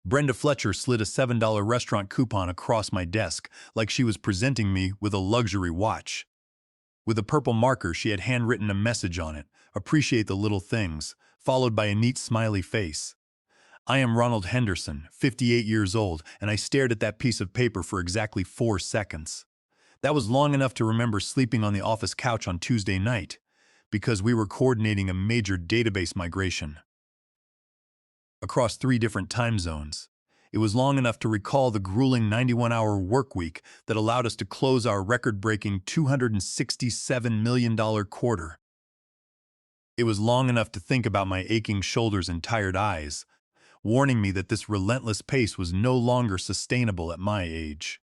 Brenda Fletcher slid a $7 restaurant coupon across my desk like she was presenting me with a luxury watch. With a purple marker, she had handwritten a message on it, "Appreciate the little things," followed by a neat smiley face. I am Ronald Henderson, 58 years old, and I stared at that piece of paper for exactly 4 seconds. That was long enough to remember sleeping on the office couch on Tuesday night, because we were coordinating a major database migration across 3 different time zones. It was long enough to recall the grueling 91-hour work week that allowed us to close our record-breaking $267 million quarter. It was long enough to think about my aching shoulders and tired eyes, warning me that this relentless pace was no longer sustainable at my age.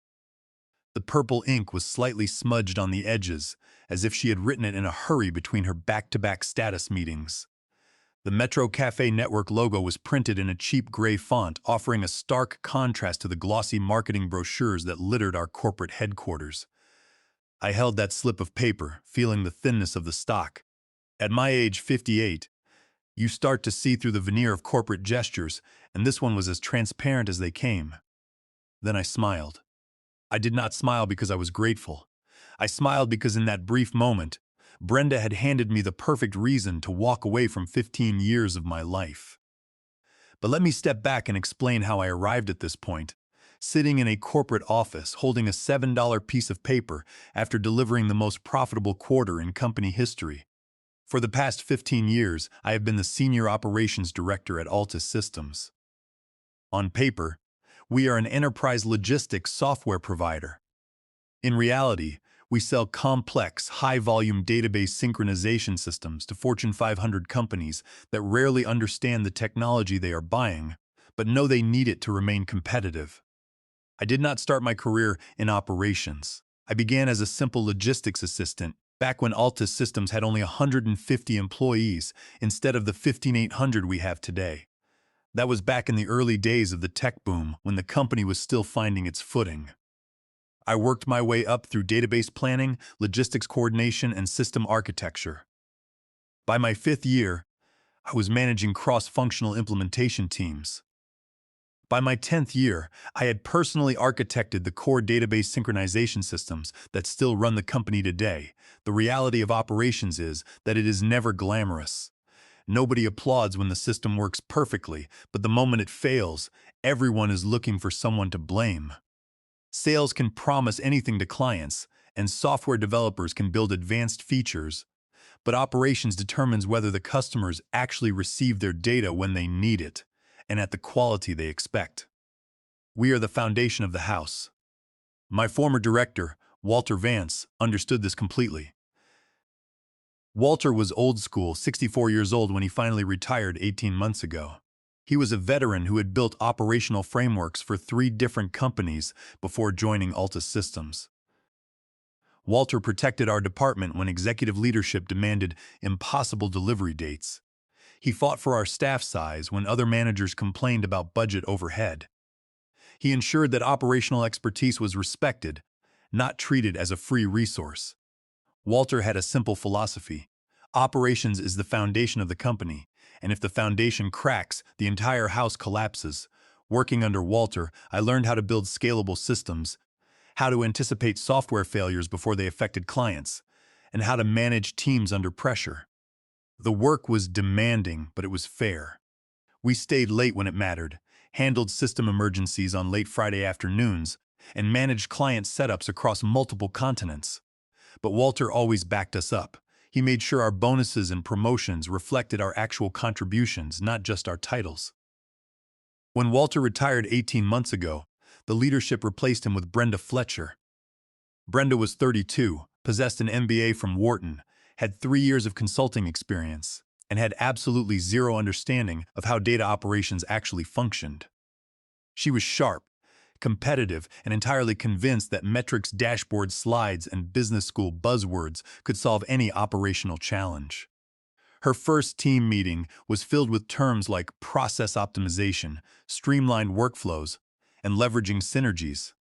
The purple ink was slightly smudged on the edges, as if she had written it in a hurry between her back-to-back status meetings. The Metro Cafe Network logo was printed in a cheap gray font, offering a stark contrast to the glossy marketing brochures that littered our corporate headquarters. I held that slip of paper, feeling the thinness of the stock. At my age, 58, you start to see through the veneer of corporate gestures, and this one was as transparent as they came. Then I smiled. I did not smile because I was grateful. I smiled because in that brief moment, Brenda had handed me the perfect reason to walk away from 15 years of my life. But let me step back and explain how I arrived at this point, sitting in a corporate office holding a $7 piece of paper after delivering the most profitable quarter in company history. For the past 15 years, I have been the Senior Operations Director at Altus Systems. On paper, we are an enterprise logistics software provider. In reality, we sell complex, high-volume database synchronization systems to Fortune 500 companies that rarely understand the technology they are buying, but know they need it to remain competitive. I did not start my career in operations. I began as a simple logistics assistant, back when Altus Systems had only 150 employees instead of the 1,500 we have today. That was back in the early days of the tech boom, when the company was still finding its footing. I worked my way up through database planning, logistics coordination, and system architecture. By my 5th year, I was managing cross-functional implementation teams. By my 10th year, I had personally architected the core database synchronization systems that still run the company today. The reality of operations is that it is never glamorous. Nobody applauds when the system works perfectly, but the moment it fails, everyone is looking for someone to blame. Sales can promise anything to clients, and software developers can build advanced features, but operations determines whether the customers actually receive their data when they need it, and at the quality they expect. We are the foundation of the house. My former director, Walter Vance, understood this completely. Walter was old school, 64 years old when he finally retired 18 months ago. He was a veteran who had built operational frameworks for 3 different companies before joining Altus Systems. Walter protected our department when executive leadership demanded impossible delivery dates. He fought for our staff size when other managers complained about budget overhead. He ensured that operational expertise was respected, not treated as a free resource. Walter had a simple philosophy. Operations is the foundation of the company, and if the foundation cracks, the entire house collapses. Working under Walter, I learned how to build scalable systems, how to anticipate software failures before they affected clients, and how to manage teams under pressure. The work was demanding, but it was fair. We stayed late when it mattered, handled system emergencies on late Friday afternoons, and managed client setups across multiple continents. But Walter always backed us up. He made sure our bonuses and promotions reflected our actual contributions, not just our titles. When Walter retired 18 months ago, the leadership replaced him with Brenda Fletcher. Brenda was 32, possessed an MBA from Wharton, had 3 years of consulting experience, and had absolutely zero understanding of how data operations actually functioned. She was sharp, competitive, and entirely convinced that metrics, dashboard slides, and business school buzzwords could solve any operational challenge. Her first team meeting was filled with terms like process optimization, streamlined workflows, and leveraging synergies.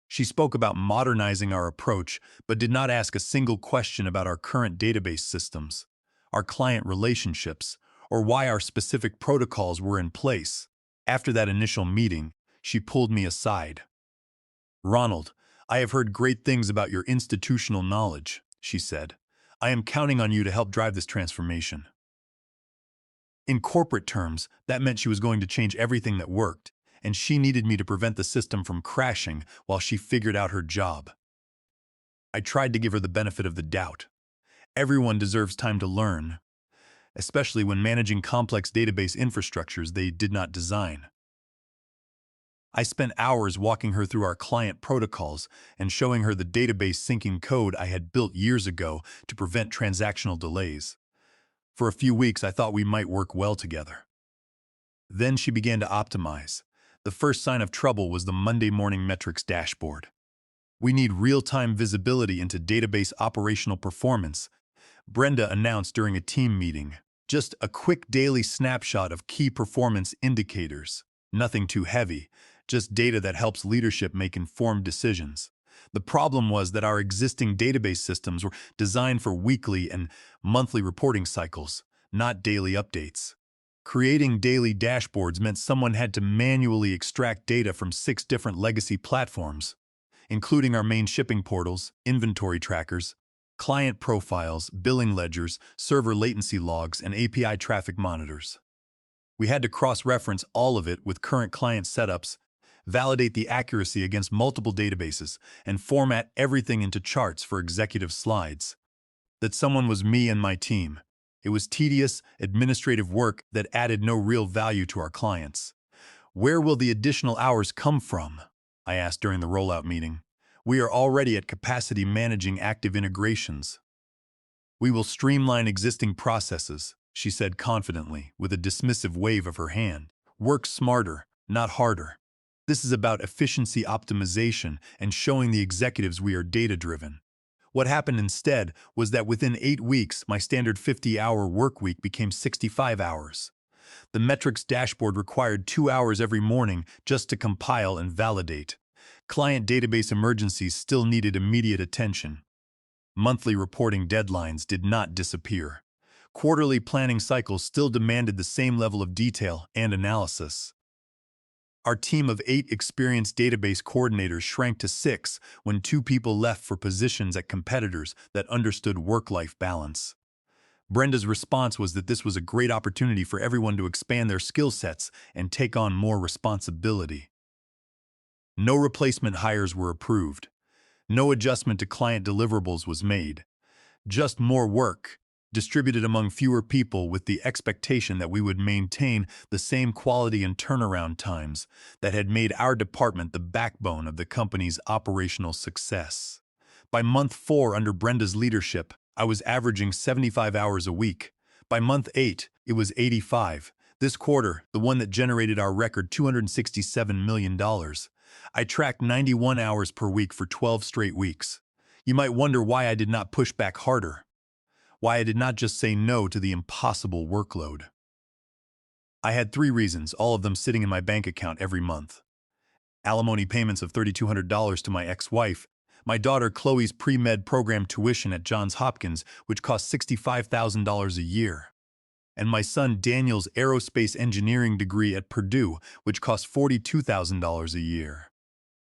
She spoke about modernizing our approach, but did not ask a single question about our current database systems, our client relationships, or why our specific protocols were in place. After that initial meeting, she pulled me aside. "Ronald, I have heard great things about your institutional knowledge," she said. "I am counting on you to help drive this transformation." In corporate terms, that meant she was going to change everything that worked, and she needed me to prevent the system from crashing while she figured out her job. I tried to give her the benefit of the doubt. Everyone deserves time to learn, especially when managing complex database infrastructures they did not design. I spent hours walking her through our client protocols and showing her the database syncing code I had built years ago to prevent transactional delays. For a few weeks, I thought we might work well together. Then she began to optimize. The first sign of trouble was the Monday morning metrics dashboard. "We need real-time visibility into database operational performance," Brenda announced during a team meeting. "Just a quick daily snapshot of key performance indicators. Nothing too heavy, just data that helps leadership make informed decisions." The problem was that our existing database systems were designed for weekly and monthly reporting cycles, not daily updates. Creating daily dashboards meant someone had to manually extract data from 6 different legacy platforms, including our main shipping portals, inventory trackers, client profiles, billing ledgers, server latency logs, and API traffic monitors. We had to cross-reference all of it with current client setups, validate the accuracy against multiple databases, and format everything into charts for executive slides. That someone was me and my team. It was tedious, administrative work that added no real value to our clients. "Where will the additional hours come from?" I asked during the rollout meeting. "We are already at capacity managing active integrations." "We will streamline existing processes," she said confidently, with a dismissive wave of her hand. "Work smarter, not harder." This is about efficiency optimization and showing the executives we are data-driven. What happened instead was that within 8 weeks, my standard 50-hour work week became 65 hours. The metrics dashboard required 2 hours every morning just to compile and validate. Client database emergencies still needed immediate attention. Monthly reporting deadlines did not disappear. Quarterly planning cycles still demanded the same level of detail and analysis. Our team of 8 experienced database coordinators shrank to 6 when 2 people left for positions at competitors that understood work-life balance. Brenda's response was that this was a great opportunity for everyone to expand their skill sets and take on more responsibility. No replacement hires were approved. No adjustment to client deliverables was made. Just more work, distributed among fewer people with the expectation that we would maintain the same quality and turnaround times that had made our department the backbone of the company's operational success. By month 4 under Brenda's leadership, I was averaging 75 hours a week. By month 8, it was 85. This quarter, the one that generated our record $267 million, I tracked 91 hours per week for 12 straight weeks. You might wonder why I did not push back harder. Why I did not just say no to the impossible workload. I had 3 reasons, all of them sitting in my bank account every month. Alimony payments of $3,200 to my ex-wife, my daughter Chloe's pre-med program tuition at Johns Hopkins, which cost $65,000 a year, and my son Daniel's aerospace engineering degree at Purdue, which cost $42,000 a year.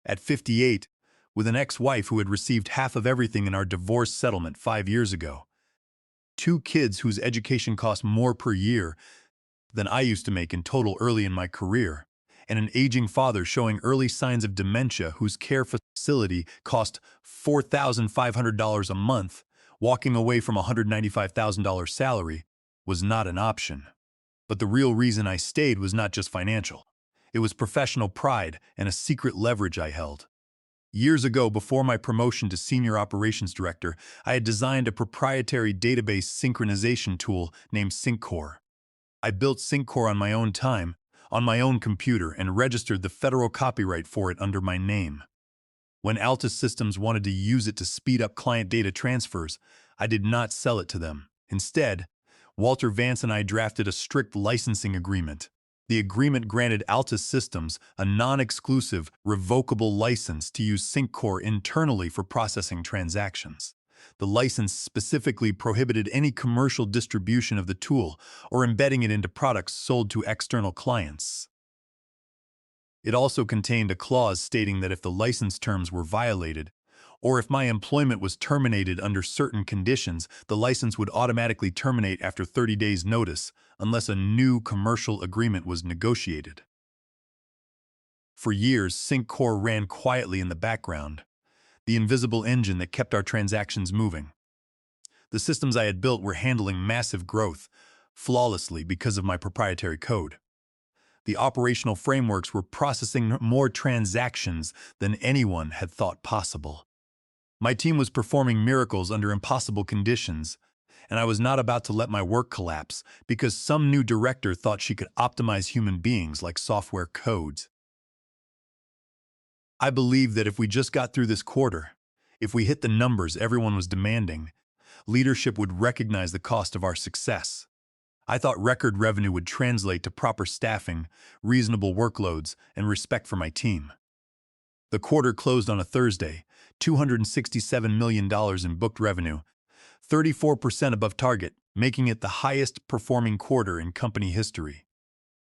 At 58, with an ex-wife who had received half of everything in our divorce settlement 5 years ago, 2 kids whose education cost more per year than I used to make in total early in my career, and an aging father showing early signs of dementia whose care facility cost $4,500 a month, walking away from a $195,000 salary was not an option. But the real reason I stayed was not just financial. It was professional pride and a secret leverage I held. Years ago, before my promotion to Senior Operations Director, I had designed a proprietary database synchronization tool named SyncCore. I built SyncCore on my own time, on my own computer, and registered the federal copyright for it under my name. When Altus Systems wanted to use it to speed up client data transfers, I did not sell it to them. Instead, Walter Vance and I drafted a strict licensing agreement. The agreement granted Altus Systems a non-exclusive, revocable license to use SyncCore internally for processing transactions. The license specifically prohibited any commercial distribution of the tool or embedding it into products sold to external clients. It also contained a clause stating that if the license terms were violated, or if my employment was terminated under certain conditions, the license would automatically terminate after 30 days' notice unless a new commercial agreement was negotiated. For years, SyncCore ran quietly in the background, the invisible engine that kept our transactions moving. The systems I had built were handling massive growth flawlessly because of my proprietary code. The operational frameworks were processing more transactions than anyone had thought possible. My team was performing miracles under impossible conditions, and I was not about to let my work collapse because some new director thought she could optimize human beings like software codes. I believed that if we just got through this quarter, if we hit the numbers everyone was demanding, leadership would recognize the cost of our success. I thought record revenue would translate to proper staffing, reasonable workloads, and respect for my team. The quarter closed on a Thursday, $267 million in booked revenue, 34% above target, making it the highest performing quarter in company history.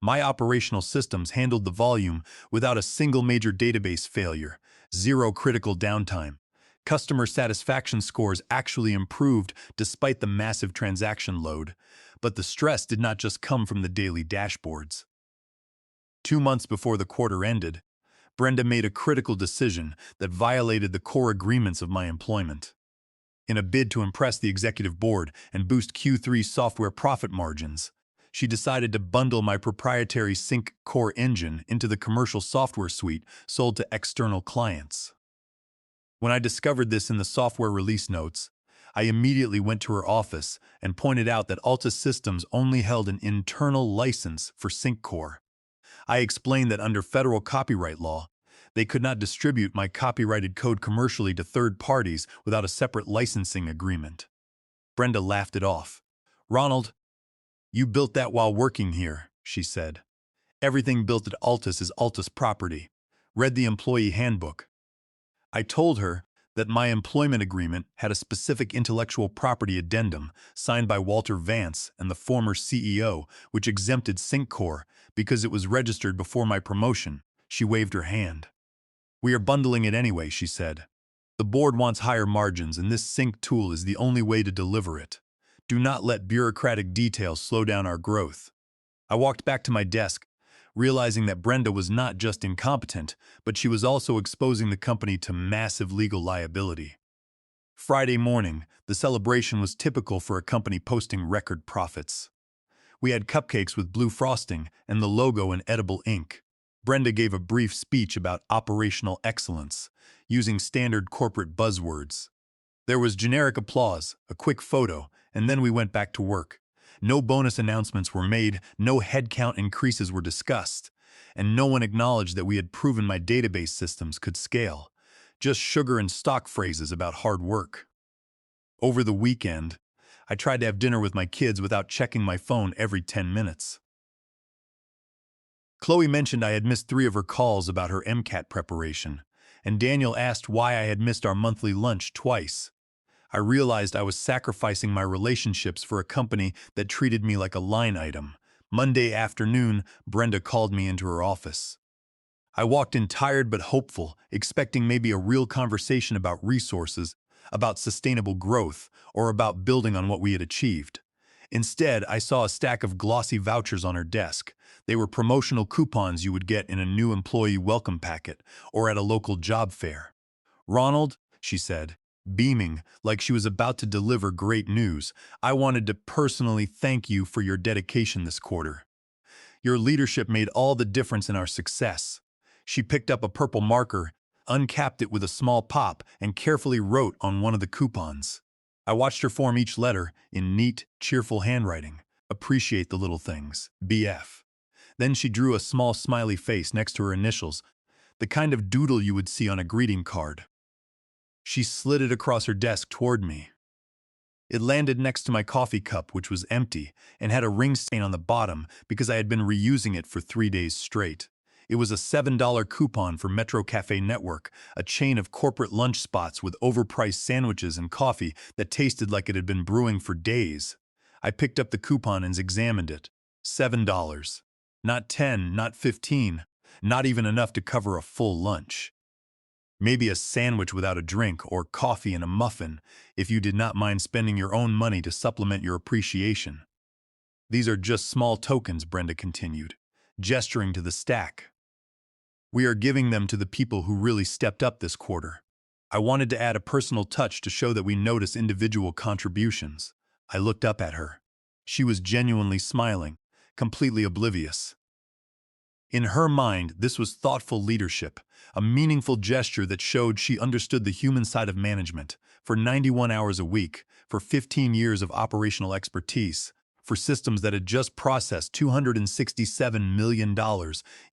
My operational systems handled the volume without a single major database failure, zero critical downtime. Customer satisfaction scores actually improved despite the massive transaction load, but the stress did not just come from the daily dashboards. 2 months before the quarter ended, Brenda made a critical decision that violated the core agreements of my employment. In a bid to impress the executive board and boost Q3 software profit margins, she decided to bundle my proprietary SyncCore engine into the commercial software suite sold to external clients. When I discovered this in the software release notes, I immediately went to her office and pointed out that Alta Systems only held an internal license for SyncCore. I explained that under federal copyright law, they could not distribute my copyrighted code commercially to third parties without a separate licensing agreement. Brenda laughed it off. "Ronald, you built that while working here," she said. "Everything built at Altus is Altus property. Read the employee handbook." I told her that my employment agreement had a specific intellectual property addendum signed by Walter Vance and the former CEO, which exempted SyncCore because it was registered before my promotion. She waved her hand. "We are bundling it anyway," she said. "The board wants higher margins, and this Sync tool is the only way to deliver it. Do not let bureaucratic details slow down our growth." I walked back to my desk, realizing that Brenda was not just incompetent, but she was also exposing the company to massive legal liability. Friday morning, the celebration was typical for a company posting record profits. We had cupcakes with blue frosting and the logo in edible ink. Brenda gave a brief speech about operational excellence, using standard corporate buzzwords. There was generic applause, a quick photo, and then we went back to work. No bonus announcements were made, no headcount increases were discussed, and no one acknowledged that we had proven my database systems could scale. Just sugar and stock phrases about hard work. Over the weekend, I tried to have dinner with my kids without checking my phone every 10 minutes. Chloe mentioned I had missed 3 of her calls about her MCAT preparation, and Daniel asked why I had missed our monthly lunch twice. I realized I was sacrificing my relationships for a company that treated me like a line item. Monday afternoon, Brenda called me into her office. I walked in tired but hopeful, expecting maybe a real conversation about resources, about sustainable growth, or about building on what we had achieved. Instead, I saw a stack of glossy vouchers on her desk. They were promotional coupons you would get in a new employee welcome packet or at a local job fair. "Ronald," she said, beaming like she was about to deliver great news, "I wanted to personally thank you for your dedication this quarter. Your leadership made all the difference in our success." She picked up a purple marker, uncapped it with a small pop, and carefully wrote on one of the coupons. I watched her form each letter in neat, cheerful handwriting. "Appreciate the little things, BF." Then she drew a small smiley face next to her initials, the kind of doodle you would see on a greeting card. She slid it across her desk toward me. It landed next to my coffee cup, which was empty, and had a ring stain on the bottom because I had been reusing it for 3 days straight. It was a $7 coupon for Metro Cafe Network, a chain of corporate lunch spots with overpriced sandwiches and coffee that tasted like it had been brewing for days. I picked up the coupon and examined it. $7. Not 10, not 15. not even enough to cover a full lunch. Maybe a sandwich without a drink or coffee and a muffin if you did not mind spending your own money to supplement your appreciation. These are just small tokens, Brenda continued, gesturing to the stack. We are giving them to the people who really stepped up this quarter. I wanted to add a personal touch to show that we notice individual contributions. I looked up at her. She was genuinely smiling, completely oblivious. In her mind, this was thoughtful leadership, a meaningful gesture that showed she understood the human side of management. For 91 hours a week, for 15 years of operational expertise, for systems that had just processed $267 million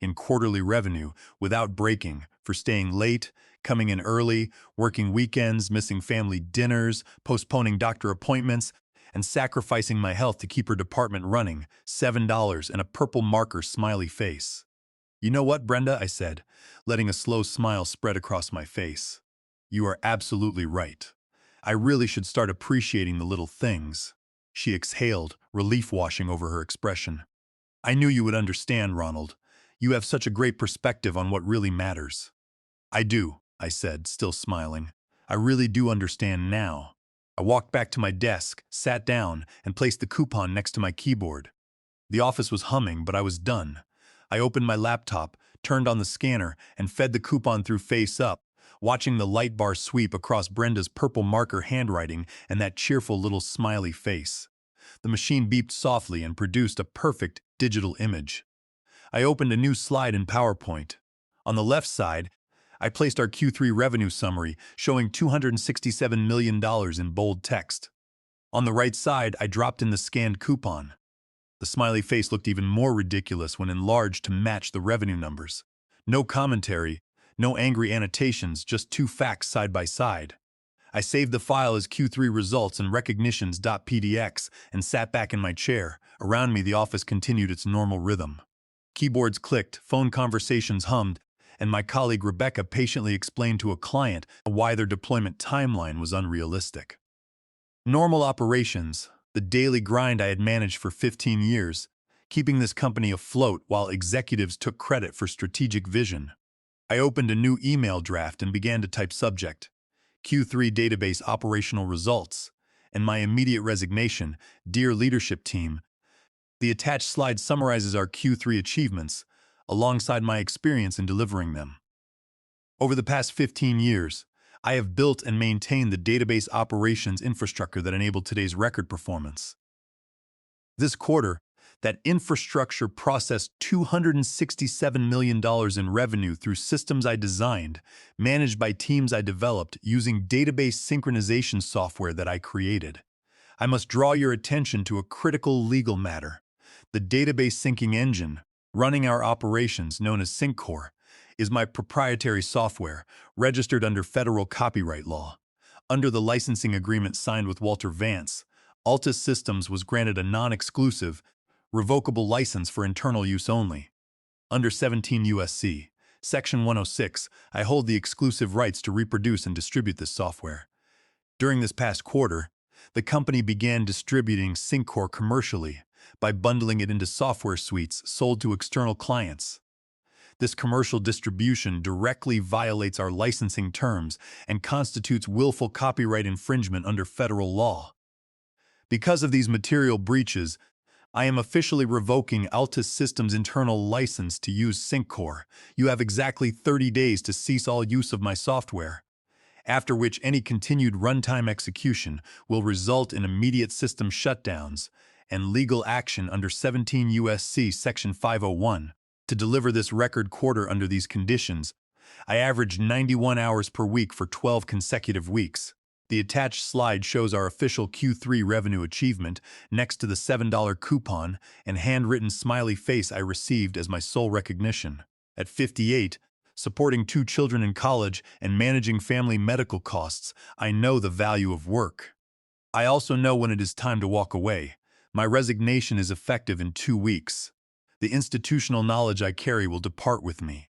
in quarterly revenue without breaking, for staying late, coming in early, working weekends, missing family dinners, postponing doctor appointments, and sacrificing my health to keep her department running, $7 and a purple marker smiley face. You know what, Brenda, I said, letting a slow smile spread across my face. You are absolutely right. I really should start appreciating the little things. She exhaled, relief washing over her expression. I knew you would understand, Ronald. You have such a great perspective on what really matters. I do, I said, still smiling. I really do understand now. I walked back to my desk, sat down, and placed the coupon next to my keyboard. The office was humming, but I was done. I opened my laptop, turned on the scanner, and fed the coupon through face up, watching the light bar sweep across Brenda's purple marker handwriting and that cheerful little smiley face. The machine beeped softly and produced a perfect digital image. I opened a new slide in PowerPoint. On the left side, I placed our Q3 revenue summary, showing $267 million in bold text. On the right side, I dropped in the scanned coupon. The smiley face looked even more ridiculous when enlarged to match the revenue numbers. No commentary, no angry annotations, just two facts side by side. I saved the file as Q3 results and recognitions.pdx and sat back in my chair. Around me, the office continued its normal rhythm. Keyboards clicked, phone conversations hummed, and my colleague Rebecca patiently explained to a client why their deployment timeline was unrealistic. Normal operations, the daily grind I had managed for 15 years, keeping this company afloat while executives took credit for strategic vision. I opened a new email draft and began to type subject, Q3 database operational results, and my immediate resignation, dear leadership team. The attached slide summarizes our Q3 achievements, alongside my experience in delivering them. Over the past 15 years, I have built and maintained the database operations infrastructure that enabled today's record performance. This quarter, that infrastructure processed $267 million in revenue through systems I designed, managed by teams I developed using database synchronization software that I created. I must draw your attention to a critical legal matter. The database syncing engine, running our operations, known as SyncCore, is my proprietary software, registered under federal copyright law. Under the licensing agreement signed with Walter Vance, Altus Systems was granted a non-exclusive, revocable license for internal use only. Under 17 U.S.C. Section 106, I hold the exclusive rights to reproduce and distribute this software. During this past quarter, the company began distributing SyncCore commercially by bundling it into software suites sold to external clients. This commercial distribution directly violates our licensing terms and constitutes willful copyright infringement under federal law. Because of these material breaches, I am officially revoking Altus Systems' internal license to use SyncCore. You have exactly 30 days to cease all use of my software, after which any continued runtime execution will result in immediate system shutdowns and legal action under 17 U.S.C. Section 501. To deliver this record quarter under these conditions, I averaged 91 hours per week for 12 consecutive weeks. The attached slide shows our official Q3 revenue achievement next to the $7 coupon and handwritten smiley face I received as my sole recognition. At 58, supporting 2 children in college and managing family medical costs, I know the value of work. I also know when it is time to walk away. My resignation is effective in 2 weeks. The institutional knowledge I carry will depart with me.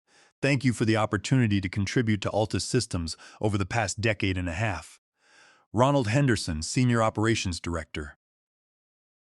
Thank you for the opportunity to contribute to Altus Systems over the past decade and a half. Ronald Henderson, Senior Operations Director.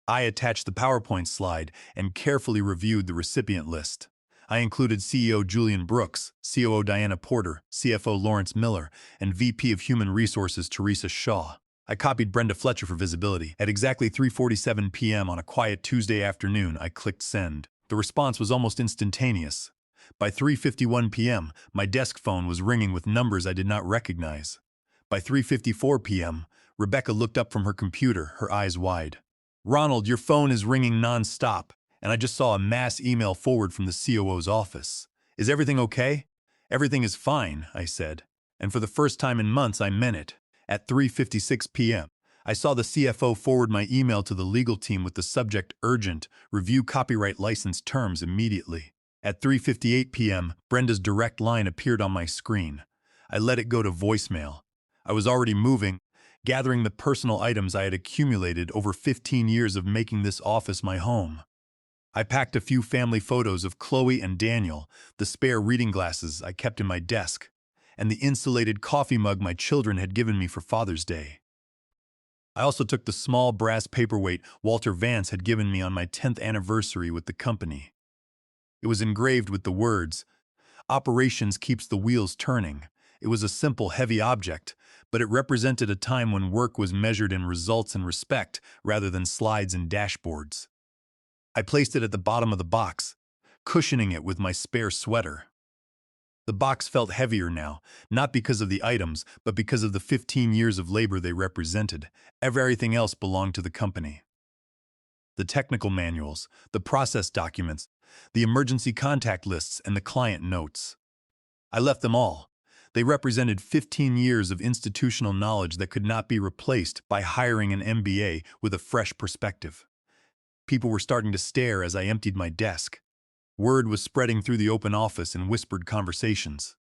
I attached the PowerPoint slide and carefully reviewed the recipient list. I included CEO Julian Brooks, COO Diana Porter, CFO Lawrence Miller, and VP of Human Resources Teresa Shaw. I copied Brenda Fletcher for visibility. At exactly 3:47 p.m. on a quiet Tuesday afternoon, I clicked send. The response was almost instantaneous. By 3:51 p.m., my desk phone was ringing with numbers I did not recognize. By 3:54 p.m., Rebecca looked up from her computer, her eyes wide. "Ronald, your phone is ringing non-stop, and I just saw a mass email forward from the COO's office. Is everything okay?" "Everything is fine," I said. And for the first time in months, I meant it. At 3:56 p.m., I saw the CFO forward my email to the legal team with the subject urgent, review copyright license terms immediately. At 3:58 p.m., Brenda's direct line appeared on my screen. I let it go to voicemail. I was already moving, gathering the personal items I had accumulated over 15 years of making this office my home. I packed a few family photos of Chloe and Daniel, the spare reading glasses I kept in my desk, and the insulated coffee mug my children had given me for Father's Day. I also took the small brass paperweight Walter Vance had given me on my 10th anniversary with the company. It was engraved with the words, "Operations keeps the wheels turning." It was a simple, heavy object, but it represented a time when work was measured in results and respect rather than slides and dashboards. I placed it at the bottom of the box, cushioning it with my spare sweater. The box felt heavier now, not because of the items, but because of the 15 years of labor they represented. Everything else belonged to the company. The technical manuals, the process documents, the emergency contact lists, and the client notes. I left them all. They represented 15 years of institutional knowledge that could not be replaced by hiring an MBA with a fresh perspective. People were starting to stare as I emptied my desk. Word was spreading through the open office in whispered conversations.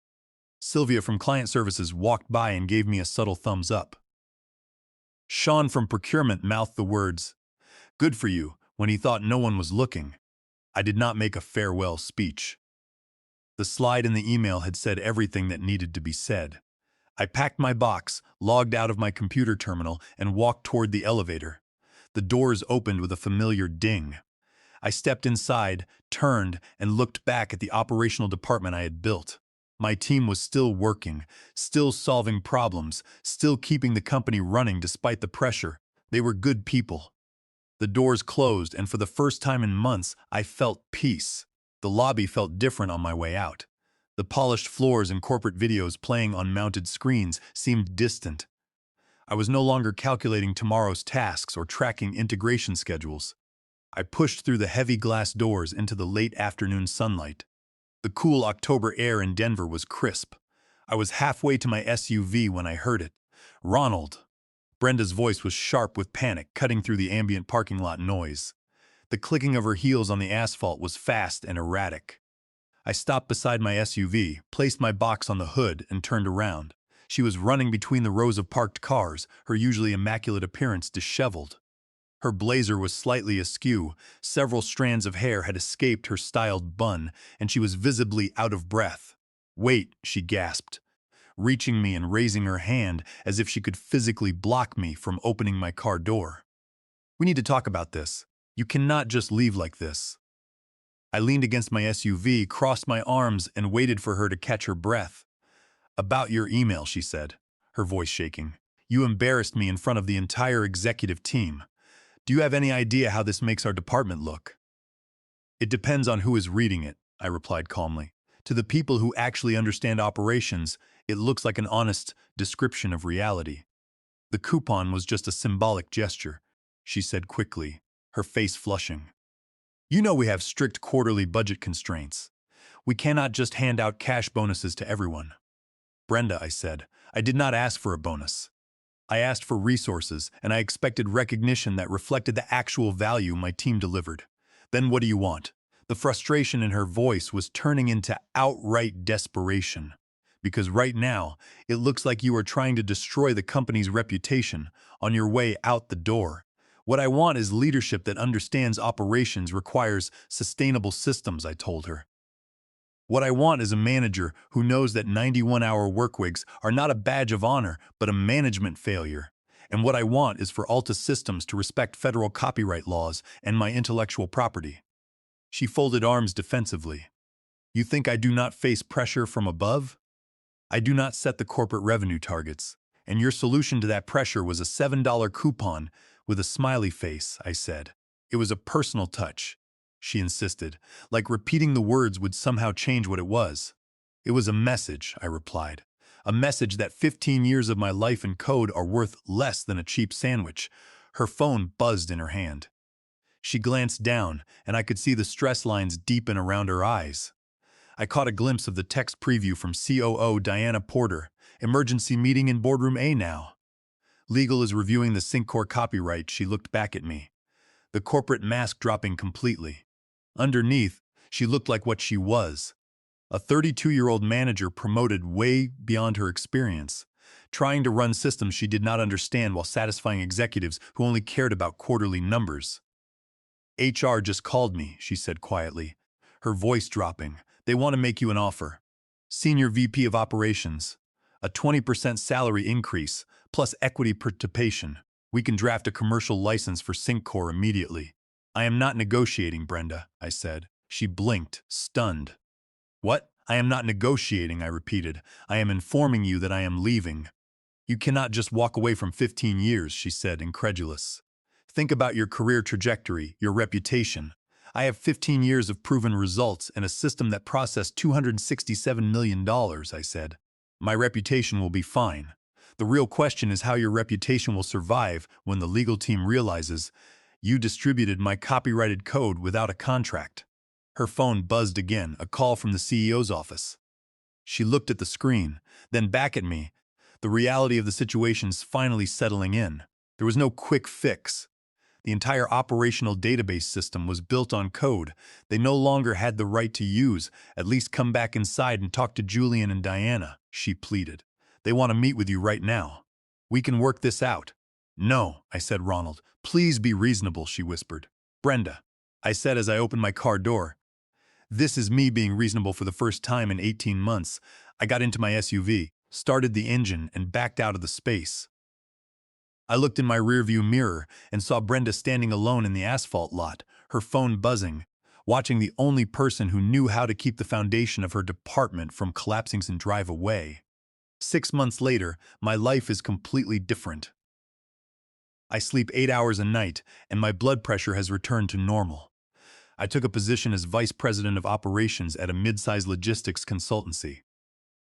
Sylvia from Client Services walked by and gave me a subtle thumbs up. Sean from Procurement mouthed the words, "Good for you," when he thought no one was looking. I did not make a farewell speech. The slide in the email had said everything that needed to be said. I packed my box, logged out of my computer terminal, and walked toward the elevator. The doors opened with a familiar ding. I stepped inside, turned, and looked back at the operational department I had built. My team was still working, still solving problems, still keeping the company running despite the pressure. They were good people. The doors closed, and for the first time in months, I felt peace. The lobby felt different on my way out. The polished floors and corporate videos playing on mounted screens seemed distant. I was no longer calculating tomorrow's tasks or tracking integration schedules. I pushed through the heavy glass doors into the late afternoon sunlight. The cool October air in Denver was crisp. I was halfway to my SUV when I heard it. "Ronald." Brenda's voice was sharp with panic, cutting through the ambient parking lot noise. The clicking of her heels on the asphalt was fast and erratic. I stopped beside my SUV, placed my box on the hood, and turned around. She was running between the rows of parked cars, her usually immaculate appearance disheveled. Her blazer was slightly askew, several strands of hair had escaped her styled bun, and she was visibly out of breath. "Wait," she gasped, reaching me and raising her hand as if she could physically block me from opening my car door. "We need to talk about this. You cannot just leave like this." I leaned against my SUV, crossed my arms, and waited for her to catch her breath. "About your email," she said, her voice shaking. "You embarrassed me in front of the entire executive team. Do you have any idea how this makes our department look?" "It depends on who is reading it," I replied calmly. "To the people who actually understand operations, it looks like an honest description of reality." "The coupon was just a symbolic gesture," she said quickly, her face flushing. "You know we have strict quarterly budget constraints. We cannot just hand out cash bonuses to everyone." "Brenda," I said, "I did not ask for a bonus. I asked for resources, and I expected recognition that reflected the actual value my team delivered. Then what do you want?" The frustration in her voice was turning into outright desperation. "Because right now, it looks like you are trying to destroy the company's reputation on your way out the door. What I want is leadership that understands operations requires sustainable systems," I told her. "What I want is a manager who knows that 91-hour workweeks are not a badge of honor, but a management failure. And what I want is for Alta Systems to respect federal copyright laws and my intellectual property." She folded arms defensively. You think I do not face pressure from above? I do not set the corporate revenue targets, and your solution to that pressure was a $7 coupon with a smiley face, I said. It was a personal touch, she insisted, like repeating the words would somehow change what it was. It was a message, I replied. A message that 15 years of my life in code are worth less than a cheap sandwich. Her phone buzzed in her hand. She glanced down, and I could see the stress lines deepen around her eyes. I caught a glimpse of the text preview from COO Diana Porter. Emergency meeting in boardroom A now. Legal is reviewing the SyncCore copyright. She looked back at me, the corporate mask dropping completely. Underneath, she looked like what she was. A 32-year-old manager promoted way beyond her experience, trying to run systems she did not understand while satisfying executives who only cared about quarterly numbers. HR just called me, she said quietly, her voice dropping. They want to make you an offer. Senior VP of Operations. A 20% salary increase, plus equity participation. We can draft a commercial license for SyncCore immediately. I am not negotiating, Brenda, I said. She blinked, stunned. What? I am not negotiating, I repeated. I am informing you that I am leaving. You cannot just walk away from 15 years, she said, incredulous. Think about your career trajectory, your reputation. I have 15 years of proven results and a system that processed $267 million, I said. My reputation will be fine. The real question is how your reputation will survive when the legal team realizes you distributed my copyrighted code without a contract. Her phone buzzed again, a call from the CEO's office. She looked at the screen, then back at me. The reality of the situation's finally settling in. There was no quick fix. The entire operational database system was built on code they no longer had the right to use. At least come back inside and talk to Julian and Diana, she pleaded. They want to meet with you right now. We can work this out. No, I said, Ronald. Please be reasonable, she whispered. Brenda, I said as I opened my car door. This is me being reasonable for the first time in 18 months. I got into my SUV, started the engine, and backed out of the space. I looked in my rearview mirror and saw Brenda standing alone in the asphalt lot, her phone buzzing, watching the only person who knew how to keep the foundation of her department from collapsing and drive away. 6 months later, my life is completely different. I sleep 8 hours a night, and my blood pressure has returned to normal. I took a position as vice president of operations at a mid-sized logistics consultancy.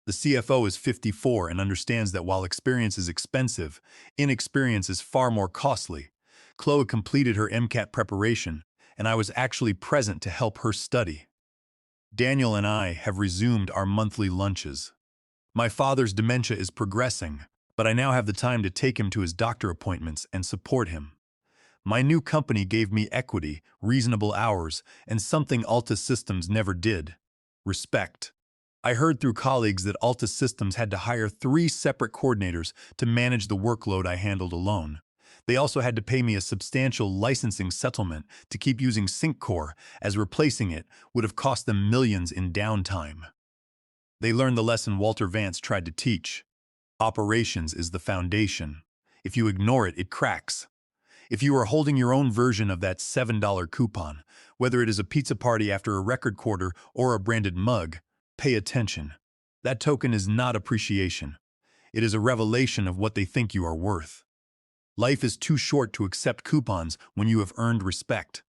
The CFO is 54 and understands that while experience is expensive, inexperience is far more costly. Chloe completed her MCAT preparation, and I was actually present to help her study. Daniel and I have resumed our monthly lunches. My father's dementia is progressing, but I now have the time to take him to his doctor appointments and support him. My new company gave me equity, reasonable hours, and something Alta Systems never did: respect. I heard through colleagues that Alta Systems had to hire 3 separate coordinators to manage the workload I handled alone. They also had to pay me a substantial licensing settlement to keep using SyncCore, as replacing it would have cost them millions in downtime. They learned the lesson Walter Vance tried to teach. Operations is the foundation. If you ignore it, it cracks. If you are holding your own version of that $7 coupon, whether it is a pizza party after a record quarter or a branded mug, pay attention. That token is not appreciation. It is a revelation of what they think you are worth. Life is too short to accept coupons when you have earned respect.